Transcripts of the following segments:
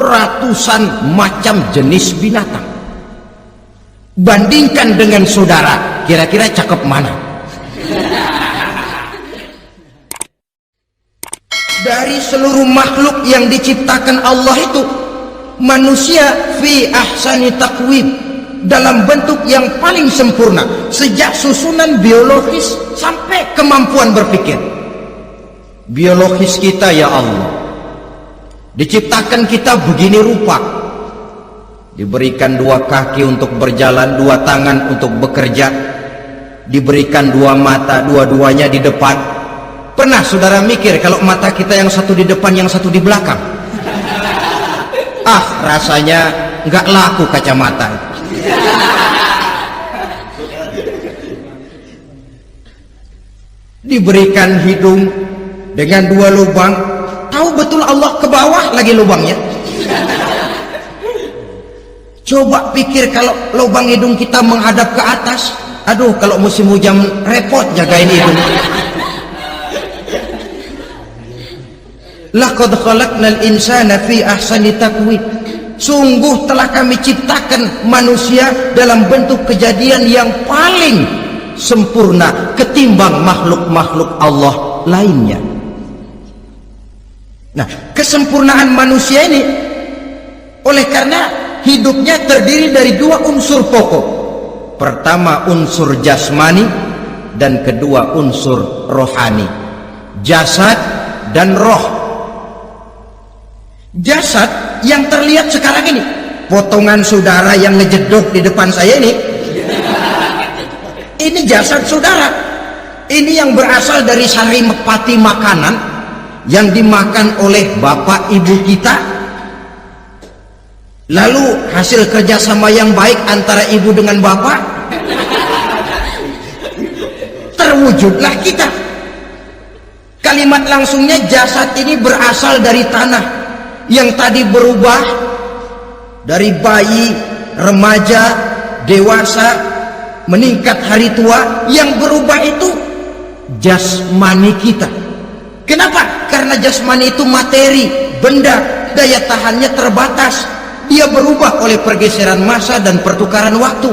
ratusan macam jenis binatang. Bandingkan dengan saudara, kira-kira cakep mana? Dari seluruh makhluk yang diciptakan Allah itu, manusia fi ahsani taqwim, dalam bentuk yang paling sempurna, sejak susunan biologis sampai kemampuan berpikir. Biologis kita ya Allah, diciptakan kita begini rupa, diberikan 2 kaki untuk berjalan, 2 tangan untuk bekerja, diberikan 2 mata, dua-duanya di depan. Pernah saudara mikir kalau mata kita yang satu di depan, yang satu di belakang? Ah, rasanya nggak laku kacamata. Diberikan hidung dengan 2 lubang, tahu betul Allah ke bawah lagi lubangnya. Coba pikir kalau lubang hidung kita menghadap ke atas, aduh kalau musim hujan repot jagain hidung. Laqad khalaqnal insana fi ahsani taqwim. Sungguh telah kami ciptakan manusia dalam bentuk kejadian yang paling sempurna ketimbang makhluk-makhluk Allah lainnya. Nah, kesempurnaan manusia ini oleh karena hidupnya terdiri dari 2 unsur pokok. Pertama unsur jasmani dan kedua unsur rohani, jasad dan roh. Jasad yang terlihat sekarang ini, potongan saudara yang ngejedok di depan saya ini jasad saudara. Ini yang berasal dari sari pati makanan yang dimakan oleh bapak ibu kita, lalu hasil kerjasama yang baik antara ibu dengan bapak, terwujudlah kita. Kalimat langsungnya, jasad ini berasal dari tanah yang tadi berubah dari bayi, remaja, dewasa, meningkat hari tua. Yang berubah itu jasmani kita. Kenapa? Karena jasmani itu materi, benda, daya tahannya terbatas. Dia berubah oleh pergeseran massa dan pertukaran waktu.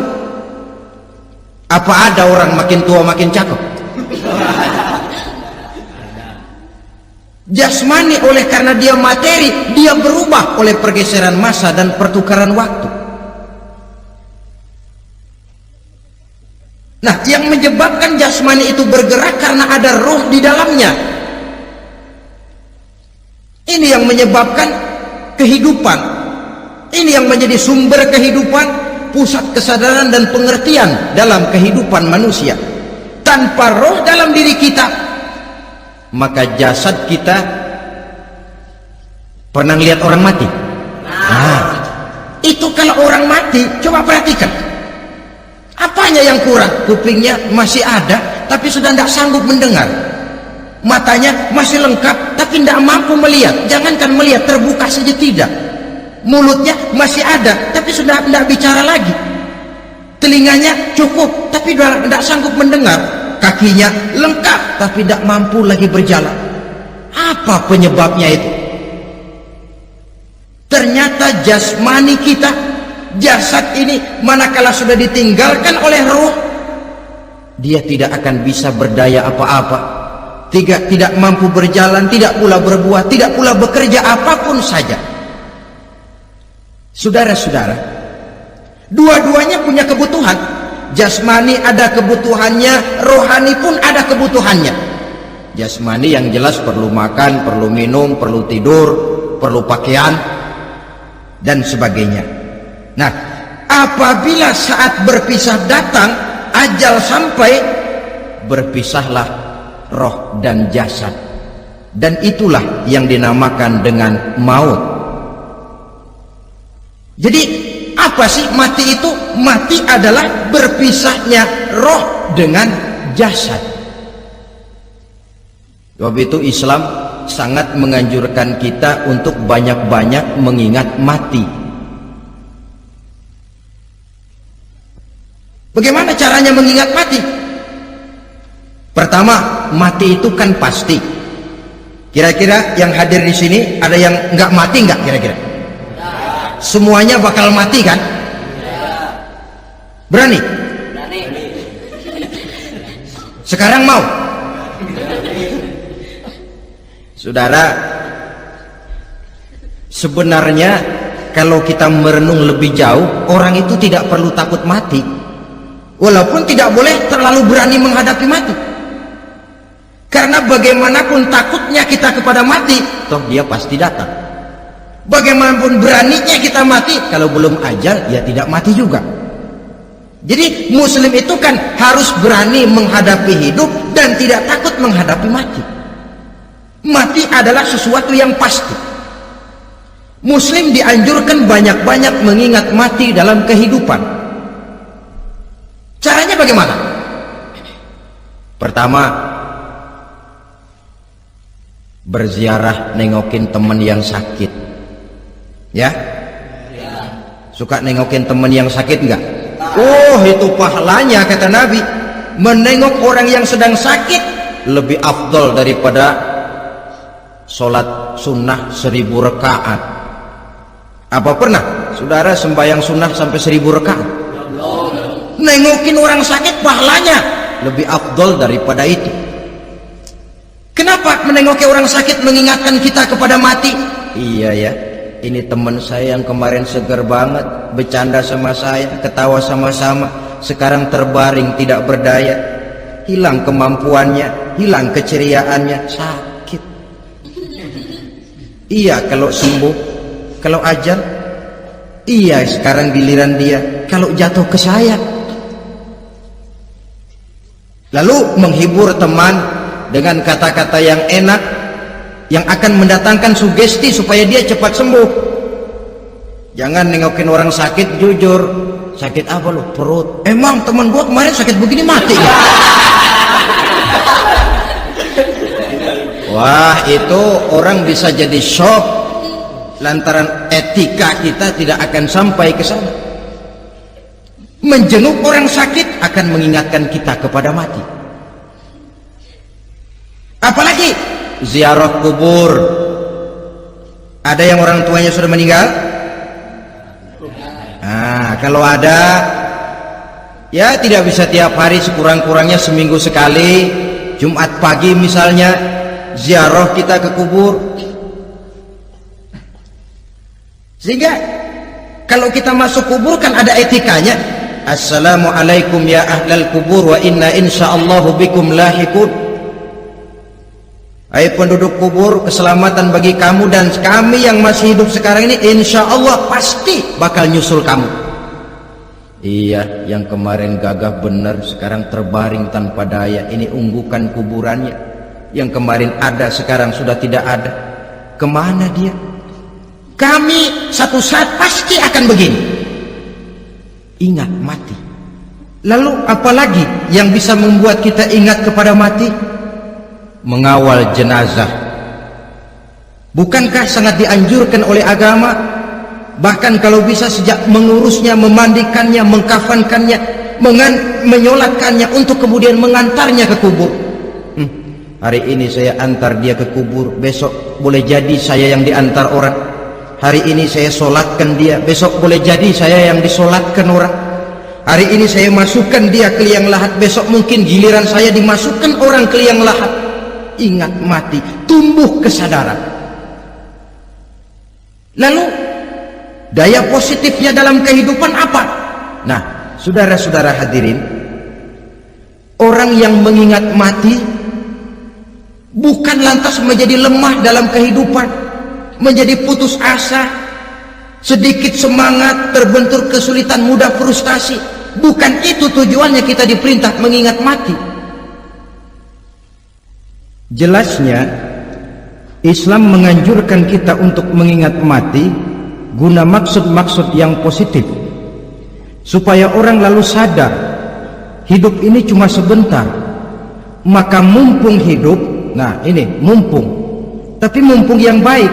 Apa ada orang makin tua makin cakep? Jasmani oleh karena dia materi, dia berubah oleh pergeseran massa dan pertukaran waktu. Nah, yang menyebabkan jasmani itu bergerak karena ada roh di dalamnya. Ini yang menyebabkan kehidupan. Ini yang menjadi sumber kehidupan, pusat kesadaran dan pengertian dalam kehidupan manusia. Tanpa roh dalam diri kita, maka jasad kita, pernah lihat orang mati? Nah, itu kalau orang mati, coba perhatikan, apanya yang kurang? Kupingnya masih ada tapi sudah tidak sanggup mendengar, matanya masih lengkap tapi tidak mampu melihat, jangankan melihat, terbuka saja tidak. Mulutnya masih ada tapi sudah tidak bicara lagi, telinganya cukup tapi sudah tidak sanggup mendengar, kakinya lengkap tapi tidak mampu lagi berjalan. Apa penyebabnya itu? Ternyata jasmani kita, jasad ini, manakala sudah ditinggalkan oleh roh, dia tidak akan bisa berdaya apa-apa, tidak mampu berjalan, tidak pula berbuat, tidak pula bekerja apapun saja. Saudara-saudara, dua-duanya punya kebutuhan. Jasmani ada kebutuhannya, rohani pun ada kebutuhannya. Jasmani yang jelas perlu makan, perlu minum, perlu tidur, perlu pakaian dan sebagainya. Nah, apabila saat berpisah datang, ajal sampai, berpisahlah roh dan jasad, dan itulah yang dinamakan dengan maut. Jadi apa sih mati itu? Mati adalah berpisahnya roh dengan jasad. Sebab itu Islam sangat menganjurkan kita untuk banyak-banyak mengingat mati. Bagaimana caranya mengingat mati? Pertama, mati itu kan pasti. Kira-kira yang hadir di sini ada yang nggak mati nggak kira-kira? semuanya bakal mati kan? Berani? Sekarang mau? Saudara, sebenarnya kalau kita merenung lebih jauh, orang itu tidak perlu takut mati, walaupun tidak boleh terlalu berani menghadapi mati. Karena bagaimanapun takutnya kita kepada mati, toh dia pasti datang. Bagaimanapun beraninya kita mati, kalau belum ajal ya tidak mati juga. Jadi muslim itu kan harus berani menghadapi hidup dan tidak takut menghadapi mati. Mati adalah sesuatu yang pasti. Muslim dianjurkan banyak-banyak mengingat mati dalam kehidupan. Caranya bagaimana? Pertama, berziarah, nengokin teman yang sakit. Ya? Suka nengokin teman yang sakit enggak? Oh, itu pahalanya kata Nabi. Menengok orang yang sedang sakit lebih afdol daripada sholat sunnah 1000 rakaat. Apa pernah saudara sembahyang sunnah sampai 1000 rakaat? Nengokin orang sakit pahalanya lebih afdol daripada itu. Kenapa menengoki orang sakit mengingatkan kita kepada mati? Iya ya, ini teman saya yang kemarin segar banget, bercanda sama saya, ketawa sama-sama, sekarang terbaring tidak berdaya, hilang kemampuannya, hilang keceriaannya, sakit. Iya kalau sembuh, kalau ajal, iya sekarang giliran dia, kalau jatuh ke saya. Lalu menghibur teman dengan kata-kata yang enak, yang akan mendatangkan sugesti supaya dia cepat sembuh. Jangan nengokin orang sakit jujur, sakit apa lo? Perut. Emang teman gua kemarin sakit begini mati ya? Wah, itu orang bisa jadi shock lantaran etika kita tidak akan sampai ke sana. Menjenguk orang sakit akan mengingatkan kita kepada mati. Apalagi ziarah kubur. Ada yang orang tuanya sudah meninggal? Nah, kalau ada, ya tidak bisa tiap hari, sekurang-kurangnya seminggu sekali, Jumat pagi misalnya, ziarah kita ke kubur. Sehingga kalau kita masuk kubur kan ada etikanya. Assalamualaikum ya ahlal kubur wa inna insyaallahu bikum lahiqun. Hai penduduk kubur, keselamatan bagi kamu dan kami yang masih hidup sekarang ini insya Allah pasti bakal nyusul kamu. Iya, yang kemarin gagah bener sekarang terbaring tanpa daya, ini unggukan kuburannya. Yang kemarin ada sekarang sudah tidak ada. Kemana dia? Kami satu saat pasti akan begini. Ingat mati. Lalu apalagi yang bisa membuat kita ingat kepada mati? Mengawal jenazah. Bukankah sangat dianjurkan oleh agama? Bahkan kalau bisa sejak mengurusnya, memandikannya, mengkafankannya, menyolatkannya untuk kemudian mengantarnya ke kubur. Hari ini saya antar dia ke kubur, besok boleh jadi saya yang diantar orang. Hari ini saya solatkan dia, besok boleh jadi saya yang disolatkan orang. Hari ini saya masukkan dia ke liang lahat, besok mungkin giliran saya dimasukkan orang ke liang lahat. Ingat mati, tumbuh kesadaran. Lalu daya positifnya dalam kehidupan apa? Nah, saudara-saudara hadirin, orang yang mengingat mati bukan lantas menjadi lemah dalam kehidupan, menjadi putus asa, sedikit semangat, terbentur kesulitan, mudah frustasi. Bukan itu tujuannya kita diperintah mengingat mati. Jelasnya Islam menganjurkan kita untuk mengingat mati guna maksud-maksud yang positif, supaya orang lalu sadar hidup ini cuma sebentar. Maka mumpung hidup, nah ini mumpung, tapi mumpung yang baik.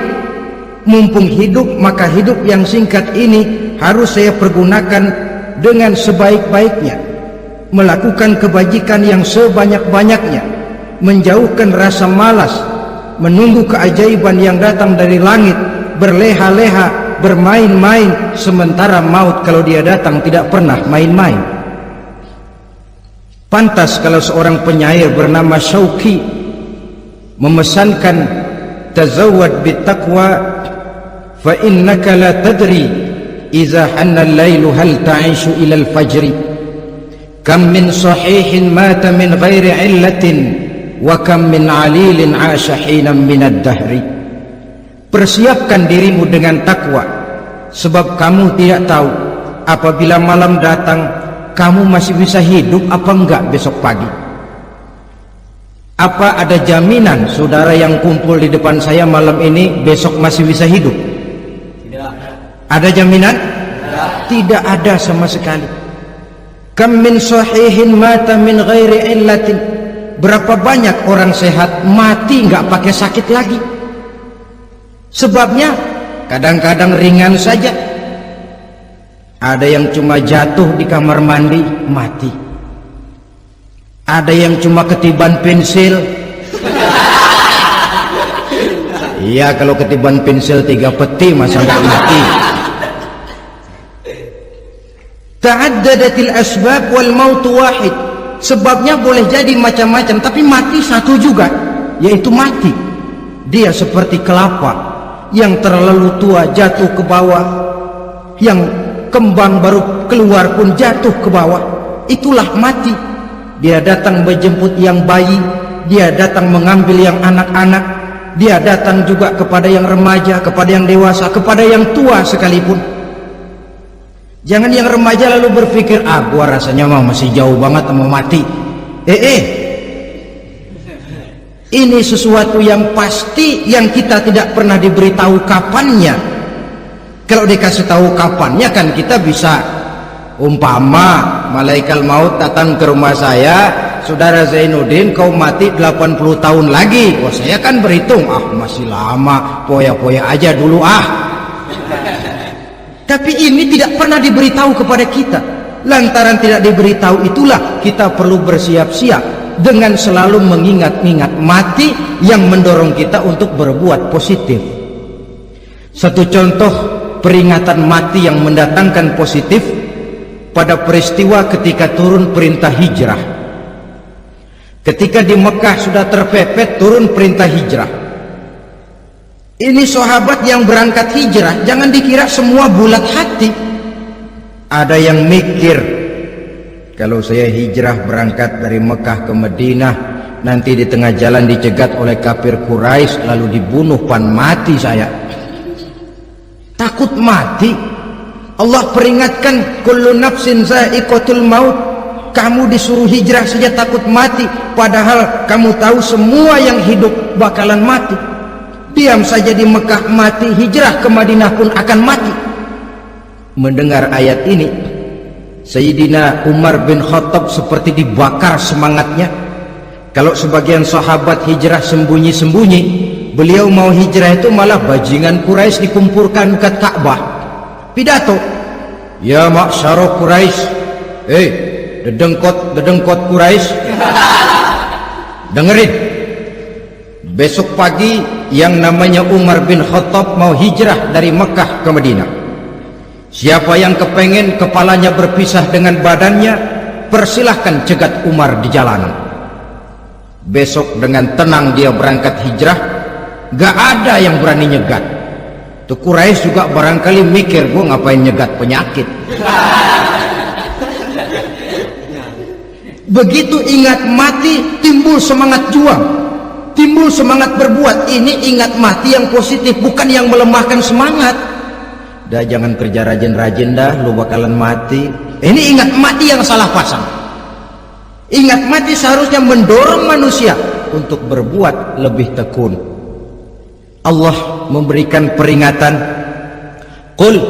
Mumpung hidup, maka hidup yang singkat ini harus saya pergunakan dengan sebaik-baiknya, melakukan kebajikan yang sebanyak-banyaknya, menjauhkan rasa malas, menunggu keajaiban yang datang dari langit, berleha-leha bermain-main, sementara maut kalau dia datang tidak pernah main-main. Pantas kalau seorang penyair bernama Syauqi memesankan, tazawwad bittaqwa fa innaka la tadri idza hanna al-lailu hal ta'ishu ila al-fajri, kam min sahihin mata min ghairi illatin wa kam min alilin 'asha hinan min ad-dahri. Persiapkan dirimu dengan takwa, sebab kamu tidak tahu apabila malam datang kamu masih bisa hidup apa enggak besok pagi. Apa ada jaminan saudara yang kumpul di depan saya malam ini besok masih bisa hidup? Tidak. Ada jaminan? Tidak ada sama sekali. Kam min sahihin mata min ghairi illatin. Berapa banyak orang sehat mati enggak pakai sakit lagi. Sebabnya kadang-kadang ringan saja. Ada yang cuma jatuh di kamar mandi mati. Ada yang cuma ketiban pensil. Iya, kalau ketiban pensil 3 peti masa nggak mati. Ta'addadatil asbab wal mautu wahid. Sebabnya boleh jadi macam-macam, tapi mati satu juga, yaitu mati. Dia seperti kelapa yang terlalu tua jatuh ke bawah, yang kembang baru keluar pun jatuh ke bawah. Itulah mati. Dia datang menjemput yang bayi, dia datang mengambil yang anak-anak, dia datang juga kepada yang remaja, kepada yang dewasa, kepada yang tua sekalipun. Jangan yang remaja lalu berpikir, gua rasanya masih jauh banget mau mati. Ini sesuatu yang pasti yang kita tidak pernah diberitahu kapannya. Kalau dikasih tahu kapannya kan kita bisa, umpama malaikat maut datang ke rumah saya, saudara Zainuddin kau mati 80 tahun lagi. Oh, saya kan berhitung, masih lama, poya-poya aja dulu Tapi ini tidak pernah diberitahu kepada kita. Lantaran tidak diberitahu itulah kita perlu bersiap-siap dengan selalu mengingat-ingat mati yang mendorong kita untuk berbuat positif. Satu contoh peringatan mati yang mendatangkan positif pada peristiwa ketika turun perintah hijrah. Ketika di Mekah sudah terpepet turun perintah hijrah. Ini sahabat yang berangkat hijrah, jangan dikira semua bulat hati. Ada yang mikir, kalau saya hijrah berangkat dari Mekah ke Madinah, nanti di tengah jalan dicegat oleh kafir Quraisy lalu dibunuh, mati saya. Takut mati. Allah peringatkan, kullu nafsin za'iqatul maut. Kamu disuruh hijrah saja takut mati, padahal kamu tahu semua yang hidup bakalan mati. Diam saja di Mekah mati, hijrah ke Madinah pun akan mati. Mendengar ayat ini, Sayyidina Umar bin Khattab seperti dibakar semangatnya. Kalau sebagian sahabat hijrah sembunyi-sembunyi, beliau mau hijrah itu malah bajingan Quraisy dikumpulkan ke Ka'bah. Pidato, ya ma'syara Quraisy, dedengkot Quraisy, dengerin. Besok pagi yang namanya Umar bin Khattab mau hijrah dari Mekah ke Madinah. Siapa yang kepengen kepalanya berpisah dengan badannya, persilahkan cegat Umar di jalanan. Besok dengan tenang dia berangkat hijrah, gak ada yang berani nyegat. Tuh Quraisy juga barangkali mikir, gua ngapain nyegat penyakit. Begitu ingat mati, timbul semangat juang, timbul semangat berbuat. Ini ingat mati yang positif, bukan yang melemahkan semangat. Dah jangan kerja rajin-rajin dah, lu bakalan mati. Ini ingat mati yang salah pasang. Ingat mati seharusnya mendorong manusia untuk berbuat lebih tekun. Allah memberikan peringatan, qul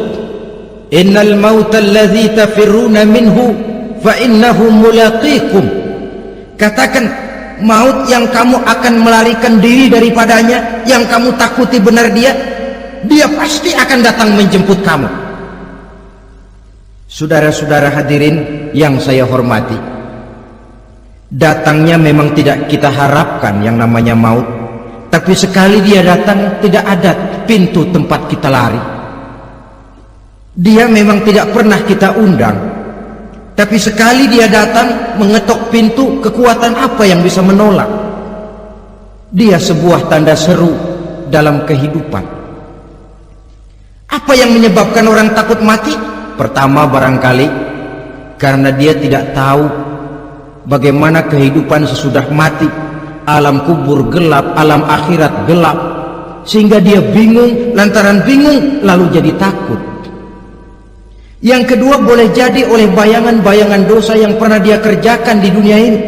innal mauta alladzi tafirruna minhu fa innahu mulaqikum. Katakan, maut yang kamu akan melarikan diri daripadanya, yang kamu takuti benar dia pasti akan datang menjemput kamu. Saudara-saudara hadirin yang saya hormati, datangnya memang tidak kita harapkan yang namanya maut, tapi sekali dia datang tidak ada pintu tempat kita lari. Dia memang tidak pernah kita undang, tapi sekali dia datang mengetok pintu, kekuatan apa yang bisa menolak? Dia sebuah tanda seru dalam kehidupan. Apa yang menyebabkan orang takut mati? Pertama, barangkali karena dia tidak tahu bagaimana kehidupan sesudah mati. Alam kubur gelap, alam akhirat gelap, sehingga dia bingung. Lantaran bingung lalu jadi takut. Yang kedua, boleh jadi oleh bayangan-bayangan dosa yang pernah dia kerjakan di dunia ini.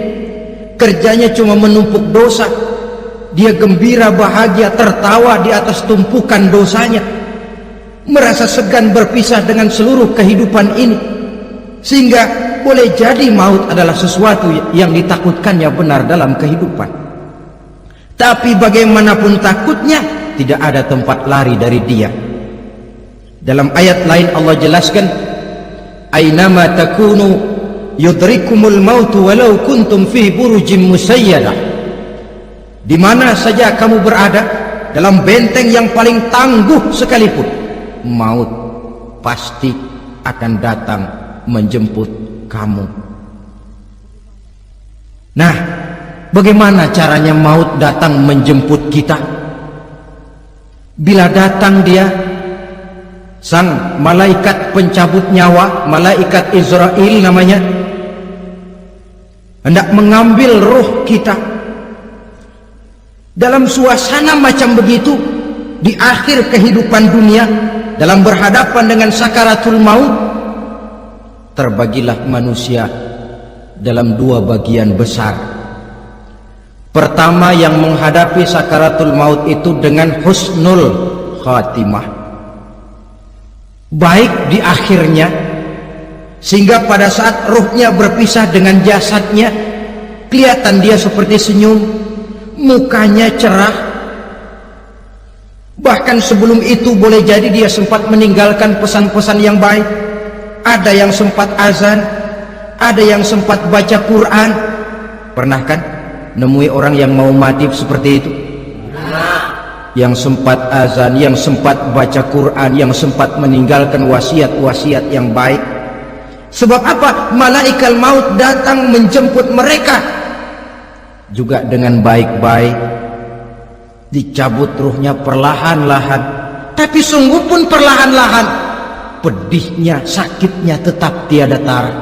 Kerjanya cuma menumpuk dosa. Dia gembira, bahagia, tertawa di atas tumpukan dosanya, merasa segan berpisah dengan seluruh kehidupan ini. Sehingga boleh jadi maut adalah sesuatu yang ditakutkannya benar dalam kehidupan. Tapi bagaimanapun takutnya, tidak ada tempat lari dari dia. Dalam ayat lain Allah jelaskan, "Ainama takunu yudrikumul mautu walau kuntum fi burujim musayyadah." Di mana saja kamu berada, dalam benteng yang paling tangguh sekalipun, maut pasti akan datang menjemput kamu. Nah, bagaimana caranya maut datang menjemput kita? Bila datang dia, sang malaikat pencabut nyawa, malaikat Israel namanya, hendak mengambil roh kita. Dalam suasana macam begitu, di akhir kehidupan dunia, dalam berhadapan dengan sakaratul maut, terbagilah manusia dalam dua bagian besar. Pertama, yang menghadapi sakaratul maut itu dengan husnul khatimah, baik di akhirnya, sehingga pada saat ruhnya berpisah dengan jasadnya, kelihatan dia seperti senyum, mukanya cerah. Bahkan sebelum itu boleh jadi dia sempat meninggalkan pesan-pesan yang baik. Ada yang sempat azan, ada yang sempat baca Quran. Pernah kan nemui orang yang mau mati seperti itu? Yang sempat azan, yang sempat baca Quran, yang sempat meninggalkan wasiat-wasiat yang baik. Sebab apa? Malaikat maut datang menjemput mereka juga dengan baik-baik. Dicabut ruhnya perlahan-lahan, tapi sungguh pun perlahan-lahan. Pedihnya, sakitnya tetap tiada tara.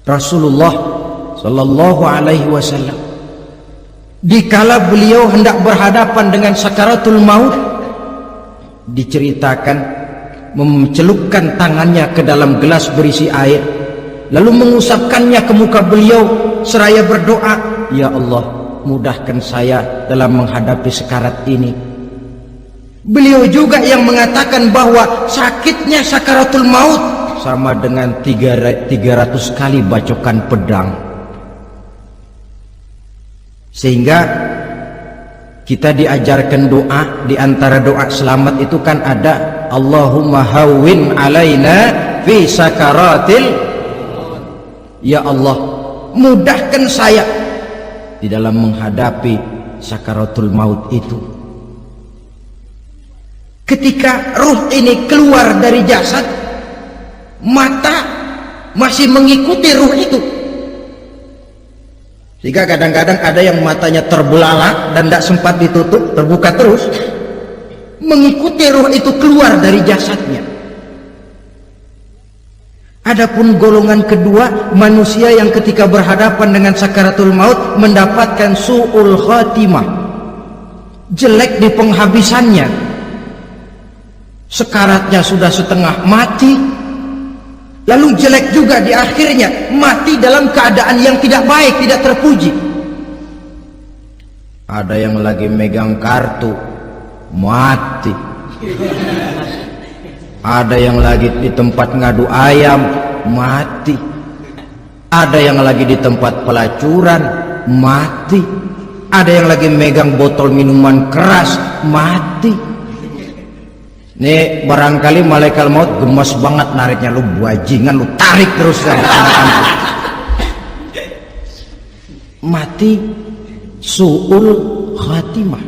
Rasulullah Sallallahu Alaihi Wasallam, dikala beliau hendak berhadapan dengan sakaratul maut, diceritakan mencelupkan tangannya ke dalam gelas berisi air, lalu mengusapkannya ke muka beliau seraya berdoa, "Ya Allah, mudahkan saya dalam menghadapi sekarat ini." Beliau juga yang mengatakan bahwa sakitnya sakaratul maut sama dengan 300 kali bacokan pedang. Sehingga kita diajarkan doa. Di antara doa selamat itu kan ada, Allahumma hawwin alaina fi sakaratil, ya Allah, mudahkan saya di dalam menghadapi sakaratul maut itu. Ketika ruh ini keluar dari jasad, mata masih mengikuti ruh itu. Sehingga kadang-kadang ada yang matanya terbelalak dan tidak sempat ditutup, terbuka terus, mengikuti ruh itu keluar dari jasadnya. Adapun golongan kedua, manusia yang ketika berhadapan dengan sakaratul maut mendapatkan su'ul khatimah, jelek di penghabisannya. Sekaratnya sudah setengah mati, lalu jelek juga di akhirnya, mati dalam keadaan yang tidak baik, tidak terpuji. Ada yang lagi megang kartu, mati. Ada yang lagi di tempat ngadu ayam, mati. Ada yang lagi di tempat pelacuran, mati. Ada yang lagi megang botol minuman keras, mati. Nih barangkali malaikat maut gemes banget nariknya, lu bajingan, lu tarik terus kan. Mati su'ul khatimah.